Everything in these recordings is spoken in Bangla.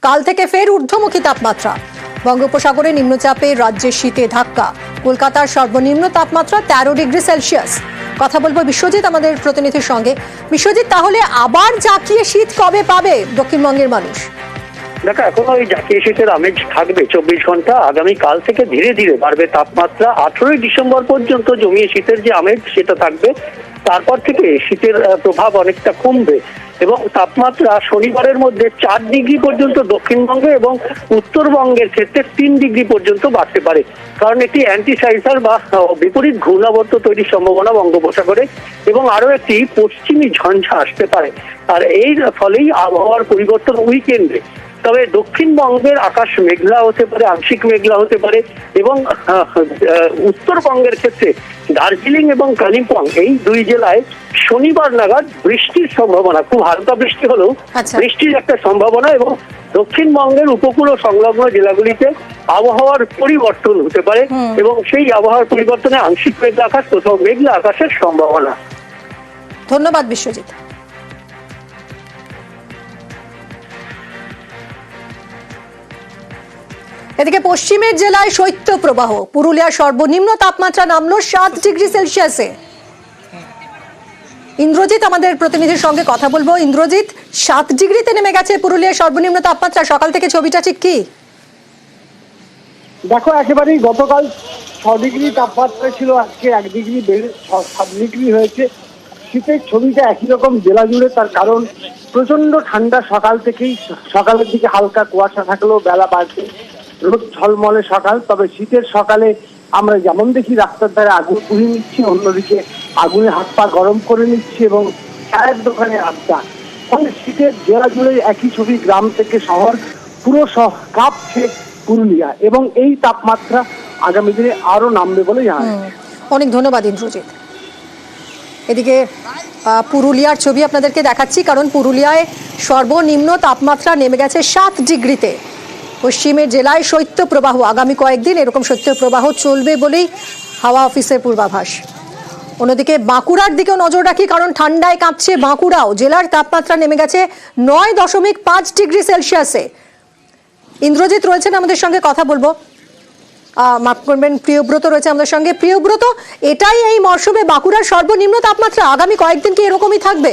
কাল থেকে ফের ঊর্ধ্বমুখী তাপমাত্রা। বঙ্গোপসাগরে নিম্নচাপে রাজ্যের শীতে ধাক্কা। কলকাতার সর্বনিম্ন তাপমাত্রা 13 ডিগ্রি সেলসিয়াস। কথা বলবো বিশ্বজিৎ আমাদের প্রতিনিধির সঙ্গে। বিশ্বজিৎ, তাহলে আবার জাঁকিয়ে শীত কবে পাবে দক্ষিণবঙ্গের মানুষ? দেখো, এখনো এই জাতীয় শীতের আমেজ থাকবে 24 ঘন্টা। আগামী কাল থেকে ধীরে ধীরে বাড়বে তাপমাত্রা। 18 ডিসেম্বর পর্যন্ত জমিয়ে শীতের যে আমেজ সেটা থাকবে। তারপর থেকে শীতের প্রভাব অনেকটা কমবে এবং তাপমাত্রা শনিবারের মধ্যে 4 ডিগ্রি পর্যন্ত দক্ষিণবঙ্গে এবং উত্তরবঙ্গের ক্ষেত্রে 3 ডিগ্রি পর্যন্ত বাড়তে পারে, কারণ একটি অ্যান্টিসাইক্লোন বা বিপরীত ঘূর্ণাবর্ত তৈরির সম্ভাবনা বঙ্গোপসাগরে এবং আরো একটি পশ্চিমী ঝঞ্ঝা আসতে পারে। আর এই ফলেই আবহাওয়ার পরিবর্তন উইকেন্ডে। তবে দক্ষিণবঙ্গের আকাশ মেঘলা হতে পারে, আংশিক মেঘলা হতে পারে এবং উত্তরবঙ্গের ক্ষেত্রে দার্জিলিং এবং কালিম্পং এই দুই জেলায় শনিবার নাগাদ বৃষ্টির সম্ভাবনা, খুব হালকা বৃষ্টি হলেও বৃষ্টির একটা সম্ভাবনা। এবং দক্ষিণবঙ্গের উপকূল ও সংলগ্ন জেলাগুলিতে আবহাওয়ার পরিবর্তন হতে পারে এবং সেই আবহাওয়ার পরিবর্তনে আংশিক মেঘলা আকাশ, কোথাও মেঘলা আকাশের সম্ভাবনা। ধন্যবাদ বিশ্বজিৎ। এদিকে পশ্চিমের জেলায় শৈত্য প্রবাহ। পুরুলিয়ার সর্বনিম্ন তাপমাত্রা নামলো 7 ডিগ্রি সেলসিয়াসে। ইন্দ্রজিৎ আমাদের প্রতিনিধির সঙ্গে কথা বলবো। ইন্দ্রজিৎ, 7 ডিগ্রিতে নেমে গেছে পুরুলিয়ার সর্বনিম্ন তাপমাত্রা। সকাল থেকে ছবিটা ঠিক কি? দেখো, একেবারেই গতকাল 6 ডিগ্রি তাপমাত্রা ছিল, আজকে 1 ডিগ্রি বেড়ে 7 ডিগ্রি হয়েছে। শীতের ছবিটা একই রকম জেলা জুড়ে। তার কারণ প্রচন্ড ঠান্ডা সকাল থেকেই। সকালের দিকে হালকা কুয়াশা থাকলেও বেলা বাড়ছে, রোদ ঝলমলে সকাল। তবে শীতের সকালে আমরা যেমন দেখি রাস্তার ধারে আগুন পুড়িয়ে নিচ্ছি, অন্যদিকে আগুনে হাত পা গরম করে নিচ্ছি এবং চায়ের দোকানে আড্ডা। ফলে শীতের জেলা জুড়ে একই ছবি, গ্রাম থেকে শহর পুরো কাঁপছে পুরুলিয়া এবং এই তাপমাত্রা আগামী দিনে আরো নামবে বলে জানা যাচ্ছে। অনেক ধন্যবাদ ইন্দ্রজিৎ। এদিকে পুরুলিয়ার ছবি আপনাদেরকে দেখাচ্ছি, কারণ পুরুলিয়ায় সর্বনিম্ন তাপমাত্রা নেমে গেছে 7 ডিগ্রিতে। পশ্চিমের জেলায় শৈত্য প্রবাহ। আগামী কয়েকদিন এরকম শৈত্য প্রবাহ চলবে বলেই হাওয়া অফিসের পূর্বাভাস। অন্যদিকে বাঁকুড়ার দিকেও নজর রাখি, কারণ ঠান্ডায় কাঁপছে বাঁকুড়াও। জেলার তাপমাত্রা নেমে গেছে 9.5 ডিগ্রি সেলসিয়াসে। ইন্দ্রজিৎ রয়েছেন আমাদের সঙ্গে, কথা বলবো। মাফ করবেন, প্রিয়ব্রত রয়েছে আমাদের সঙ্গে। প্রিয়ব্রত, এটাই এই মরশুমে বাঁকুড়ার সর্বনিম্ন তাপমাত্রা? আগামী কয়েকদিন কি এরকমই থাকবে?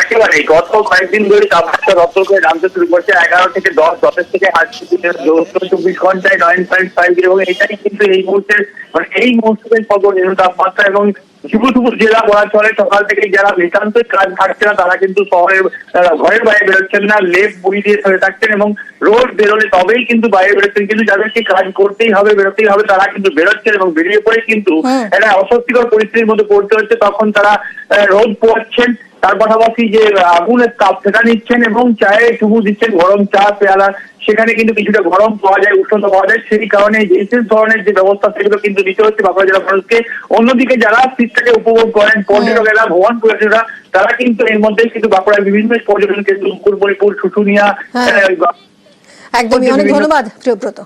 একেবারে গত কয়েকদিন ধরে তাপমাত্রা রপ্ত করে নামতে শুরু করছে। 11 থেকে 10 থেকে 24 ঘন্টায় 9.5 এবং এটাই কিন্তু এই মুহূর্তের এই মৌসুমের সর্বনিম্ন তাপমাত্রা। এবং ঝুপুঝুপুর জেলা বলা চলে। সকাল থেকে যারা নিতান্ত কাজ থাকছে না তারা কিন্তু ঘরের বাইরে বেরোচ্ছেন না, লেপ বই দিয়ে ধরে থাকছেন এবং রোদ বেরোলে তবেই কিন্তু বাইরে বেরোচ্ছেন। কিন্তু যাদেরকে কাজ করতেই হবে, বেরোতেই হবে, তারা কিন্তু বেরোচ্ছেন এবং বেরিয়ে পড়ে কিন্তু একটা অস্বস্তিকর পরিস্থিতির মধ্যে পড়তে হচ্ছে। তখন তারা রোদ পোয়াচ্ছেন, তার পাশাপাশি যে আগুনের তাপ সেটা নিচ্ছেন এবং চায়ে চুমু দিচ্ছেন, গরম চা পেয়ালা, সেখানে কিন্তু কিছুটা গরম পাওয়া যায়, উষ্ণতা পাওয়া যায়। সেই কারণে বিশেষ ধরনের যে ব্যবস্থা সেগুলো কিন্তু নিতে হচ্ছে বাঁকুড়া জেলা মানুষকে। অন্যদিকে যারা শীতটাকে উপভোগ করেন, পর্যটকেরা, ভ্রমণ পর্যটকরা, তারা কিন্তু এর মধ্যেই কিন্তু বাঁকুড়ার বিভিন্ন পর্যটন কেন্দ্র, মুকুটমণিপুর, শুশুনিয়া, একদমই। অনেক ধন্যবাদ প্রিয়ব্রত।